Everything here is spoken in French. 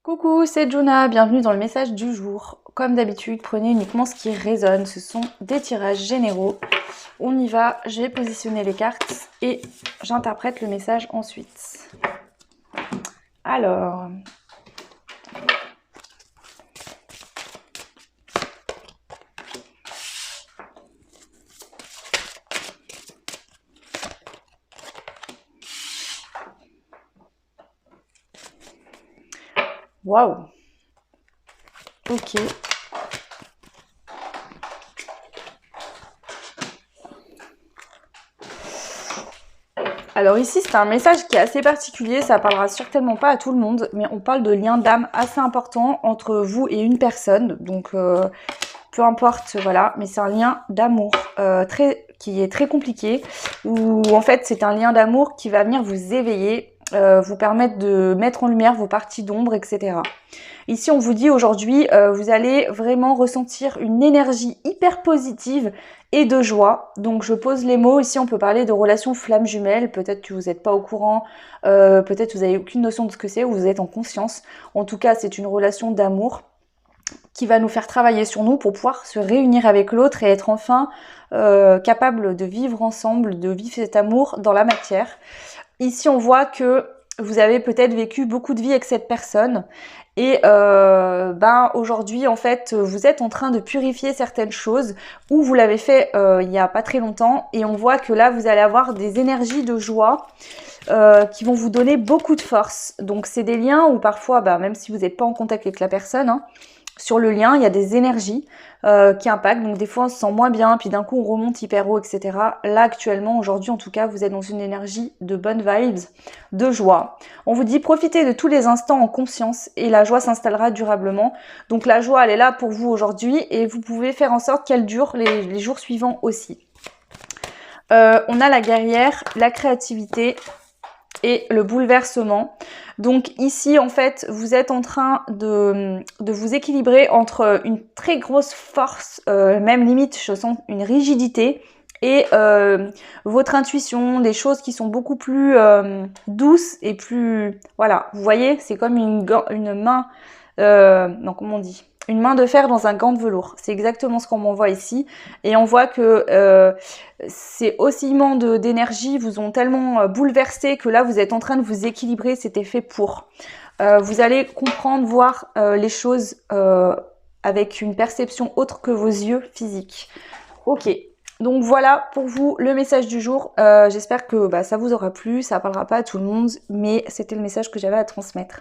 Coucou, c'est Juna, bienvenue dans le message du jour. Comme d'habitude, prenez uniquement ce qui résonne, ce sont des tirages généraux. On y va, je vais positionner les cartes et j'interprète le message ensuite. Alors... Waouh! Ok. Alors ici, c'est un message qui est assez particulier, ça parlera certainement pas à tout le monde, mais on parle de lien d'âme assez important entre vous et une personne, donc peu importe, voilà, mais c'est un lien d'amour qui est très compliqué, où en fait c'est un lien d'amour qui va venir vous éveiller, vous permettre de mettre en lumière vos parties d'ombre, etc. Ici, on vous dit aujourd'hui, vous allez vraiment ressentir une énergie hyper positive et de joie. Donc, je pose les mots. Ici, on peut parler de relation flamme jumelle. Peut-être que vous n'êtes pas au courant, peut-être que vous n'avez aucune notion de ce que c'est ou vous êtes en conscience. En tout cas, c'est une relation d'amour qui va nous faire travailler sur nous pour pouvoir se réunir avec l'autre et être enfin capable de vivre ensemble, de vivre cet amour dans la matière. Ici, on voit que vous avez peut-être vécu beaucoup de vie avec cette personne et aujourd'hui, en fait, vous êtes en train de purifier certaines choses ou vous l'avez fait il n'y a pas très longtemps et on voit que là, vous allez avoir des énergies de joie qui vont vous donner beaucoup de force. Donc, c'est des liens où parfois, même si vous n'êtes pas en contact avec la personne, hein, sur le lien, il y a des énergies qui impactent. Donc des fois, on se sent moins bien, puis d'un coup, on remonte hyper haut, etc. Là, actuellement, aujourd'hui, en tout cas, vous êtes dans une énergie de bonnes vibes, de joie. On vous dit, profitez de tous les instants en conscience et la joie s'installera durablement. Donc la joie, elle est là pour vous aujourd'hui et vous pouvez faire en sorte qu'elle dure les jours suivants aussi. On a la guerrière, la créativité et le bouleversement. Donc ici, en fait, vous êtes en train de vous équilibrer entre une très grosse force, même limite, je sens une rigidité, et votre intuition, des choses qui sont beaucoup plus douces et plus... Voilà, vous voyez, c'est comme une main... non, comment on dit ? Une main de fer dans un gant de velours. C'est exactement ce qu'on m'envoie ici. Et on voit que ces oscillements d'énergie vous ont tellement bouleversé que là, vous êtes en train de vous équilibrer. C'était fait pour. Vous allez comprendre, voir les choses avec une perception autre que vos yeux physiques. Ok. Donc voilà pour vous le message du jour. J'espère que ça vous aura plu. Ça ne parlera pas à tout le monde, mais c'était le message que j'avais à transmettre.